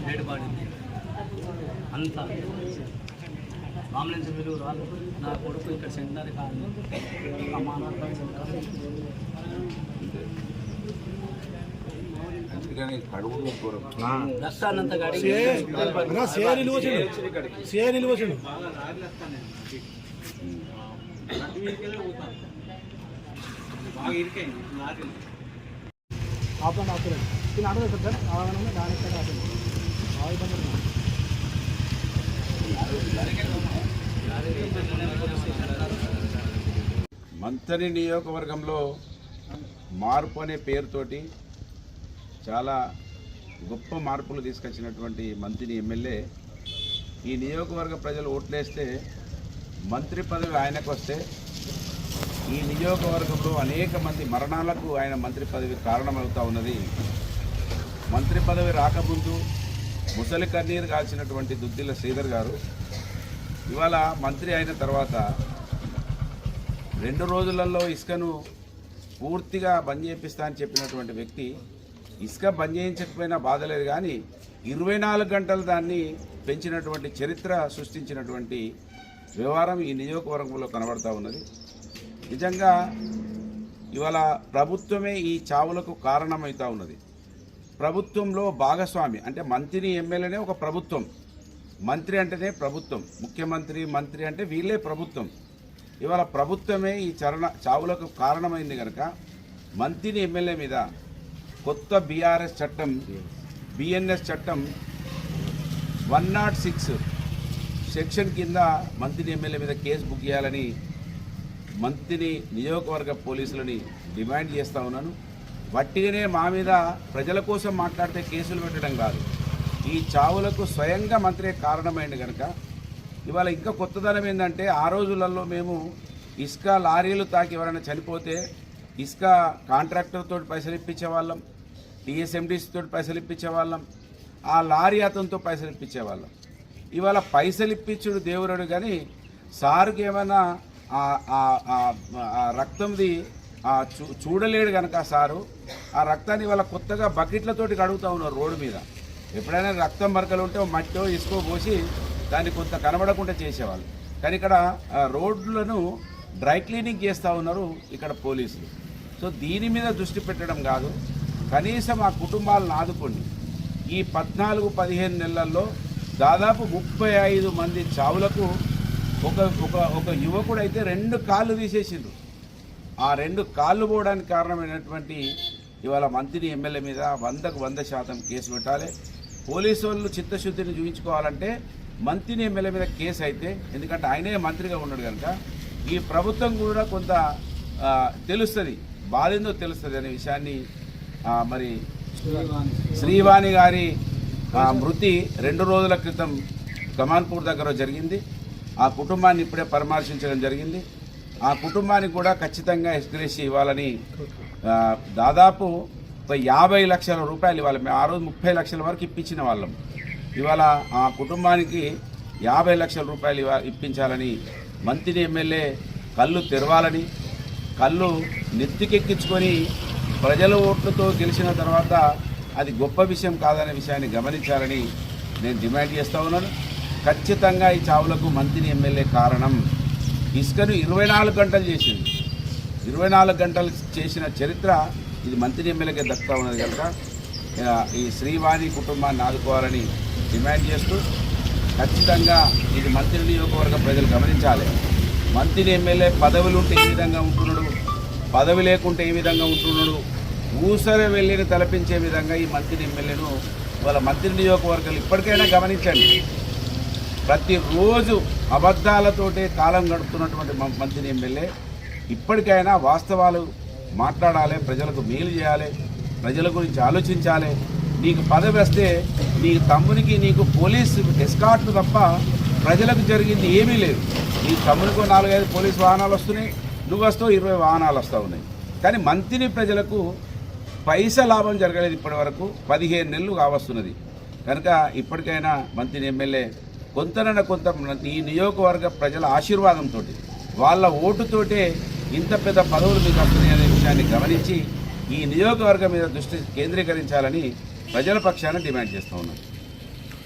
Date పడింది అంతా మామూలు మీరు రాదు నా కొడుకు ఇక్కడ సెంటనరీ కాదు దస్తానంత మంథని నియోజకవర్గంలో మార్పు అనే పేరుతోటి చాలా గొప్ప మార్పులు తీసుకొచ్చినటువంటి మంత్రి ఎమ్మెల్యే ఈ నియోజకవర్గ ప్రజలు ఓట్లేస్తే మంత్రి పదవి ఆయనకు వస్తే ఈ నియోజకవర్గంలో అనేక మంది మరణాలకు ఆయన మంత్రి పదవి కారణమవుతూ ఉన్నది. మంత్రి పదవి రాకముందు ముసలి కన్నీరు కాల్చినటువంటి దుద్దిల్ల శ్రీధర్ గారు ఇవాళ మంత్రి అయిన తర్వాత 2 రోజులలో ఇసుకను పూర్తిగా బంద్ చేపిస్తా అని చెప్పినటువంటి వ్యక్తి ఇసుక బంద్ చేయించకపోయినా బాధ లేదు, కానీ 24 గంటలు దాన్ని పెంచినటువంటి చరిత్ర సృష్టించినటువంటి వ్యవహారం ఈ నియోజకవర్గంలో కనబడతా ఉన్నది. నిజంగా ఇవాళ ప్రభుత్వమే ఈ చావులకు కారణమవుతా ఉన్నది. ప్రభుత్వంలో భాగస్వామి అంటే మంత్రి ఎమ్మెల్యేనే ఒక ప్రభుత్వం, మంత్రి అంటేనే ప్రభుత్వం, ముఖ్యమంత్రి మంత్రి అంటే వీళ్ళే ప్రభుత్వం. ఇవాళ ప్రభుత్వమే ఈ చావులకు కారణమైంది కనుక మంత్రి ఎమ్మెల్యే మీద కొత్త బీఆర్ఎస్ చట్టం బిఎన్ఎస్ చట్టం 106 సెక్షన్ కింద మంత్రి ఎమ్మెల్యే మీద కేసు బుక్ చేయాలని మంత్రి నియోజకవర్గ పోలీసులని డిమాండ్ చేస్తూ ఉన్నాను. వట్టిగానే మా మీద ప్రజల కోసం మాట్లాడితే కేసులు పెట్టడం కాదు, ఈ చావులకు స్వయంగా మంత్రే కారణమైంది కనుక ఇవాళ ఇంకా కొత్తదనం ఏంటంటే ఆ రోజులలో మేము ఇసుక లారీలు తాకి ఎవరైనా చనిపోతే ఇసుక కాంట్రాక్టర్తో పైసలు ఇప్పించేవాళ్ళం, టీఎస్ఎండిసితో పైసలు ఇప్పించేవాళ్ళం, ఆ లారీ అతనితో పైసలు ఇప్పించేవాళ్ళం. ఇవాళ పైసలు ఇప్పించుడు దేవుడు కానీ సారుకి ఏమైనా రక్తంది చూడలేడు కనుక సారు ఆ రక్తాన్ని ఇవాళ కొత్తగా బకెట్లతోటి కడుగుతూ ఉన్నారు రోడ్డు మీద. ఎప్పుడైనా రక్తం మరకలు ఉంటే మట్టో ఇసుకో పోసి దాన్ని కొంత కనబడకుండా చేసేవాళ్ళు, కానీ ఇక్కడ రోడ్లను డ్రై క్లీనింగ్ చేస్తూ ఉన్నారు ఇక్కడ పోలీసులు. సో దీని మీద దృష్టి పెట్టడం కాదు, కనీసం ఆ కుటుంబాలను ఆదుకోండి. ఈ 14-15 నెలల్లో దాదాపు 35 మంది చావులకు ఒక యువకుడు అయితే 2 కాళ్ళు తీసేసిండ్రు. ఆ 2 కాళ్ళు పోవడానికి కారణమైనటువంటి ఇవాళ మంత్రి ఎమ్మెల్యే మీద 100% కేసు పెట్టాలి. పోలీసు వాళ్ళు చిత్తశుద్ధిని చూపించుకోవాలంటే మంత్రి ఎమ్మెల్యే మీద కేసు అయితే, ఎందుకంటే ఆయనే మంత్రిగా ఉన్నాడు కనుక ఈ ప్రభుత్వం కూడా కొంత తెలుస్తుంది, బాధేందో తెలుస్తుంది అనే విషయాన్ని మరి శ్రీవాణి గారి మృతి 2 రోజుల క్రితం కమాన్పూర్ దగ్గర జరిగింది. ఆ కుటుంబాన్ని ఇప్పుడే పరామర్శించడం జరిగింది. ఆ కుటుంబానికి కూడా ఖచ్చితంగా ఎక్స్గ్రేష్ ఇవ్వాలని దాదాపు 50 లక్షల రూపాయలు ఇవ్వాలి. మేము ఆ రోజు 30 లక్షల వరకు ఇప్పించిన వాళ్ళం. ఇవాళ ఆ కుటుంబానికి 50 లక్షల రూపాయలు ఇప్పించాలని మంత్రి ఎమ్మెల్యే కళ్ళు తెరవాలని, కళ్ళు నెత్తికెక్కించుకొని ప్రజల ఓట్లతో గెలిచిన తర్వాత అది గొప్ప విషయం కాదనే విషయాన్ని గమనించాలని నేను డిమాండ్ చేస్తూ ఉన్నాను. ఖచ్చితంగా ఈ చావులకు మంత్రి ఎమ్మెల్యే కారణం. ఇసుకను 24 గంటలు చేసింది, 24 గంటలు చేసిన చరిత్ర ఇది మంత్రి ఎమ్మెల్యేకే దక్కుతూ ఉన్నది కనుక ఈ శ్రీవాణి కుటుంబాన్ని ఆదుకోవాలని డిమాండ్ చేస్తూ ఖచ్చితంగా ఇది మంత్రి నియోజకవర్గ ప్రజలు గమనించాలి. మంత్రి ఎమ్మెల్యే పదవులు ఉంటే ఏ విధంగా ఉంటున్నాడు, పదవి లేకుంటే ఏ విధంగా ఉంటున్నాడు, ఊసరి వెళ్ళిని తలపించే విధంగా ఈ మంత్రి ఎమ్మెల్యేను వాళ్ళ మంత్రి నియోజకవర్గాలు ఇప్పటికైనా గమనించండి. ప్రతిరోజు అబద్ధాలతోటే కాలం గడుపుతున్నటువంటి మంత్రి ఎమ్మెల్యే ఇప్పటికైనా వాస్తవాలు మాట్లాడాలి, ప్రజలకు మేలు చేయాలి, ప్రజల గురించి ఆలోచించాలి. నీకు పదవి వస్తే నీ తమ్మునికి నీకు పోలీసు ఎస్కార్ట్లు తప్ప ప్రజలకు జరిగింది ఏమీ లేదు. నీ తమ్మునికో 4-5 పోలీసు వాహనాలు వస్తున్నాయి, నువ్వు వస్తావు 20 వాహనాలు వస్తూ ఉన్నాయి, కానీ మంత్రి ప్రజలకు పైసా లాభం జరగలేదు ఇప్పటి వరకు. 15 నెలలు కావస్తున్నది కనుక ఇప్పటికైనా మంత్రి ఎమ్మెల్యే కొంతనైనా కొంత ఈ నియోజకవర్గ ప్రజల ఆశీర్వాదంతో వాళ్ళ ఓటుతోటే ఇంత పెద్ద పదవులు మీకు వస్తున్నాయి అనే విషయాన్ని గమనించి ఈ నియోజకవర్గం మీద దృష్టి కేంద్రీకరించాలని ప్రజల పక్షాన డిమాండ్ చేస్తూ ఉన్నాం.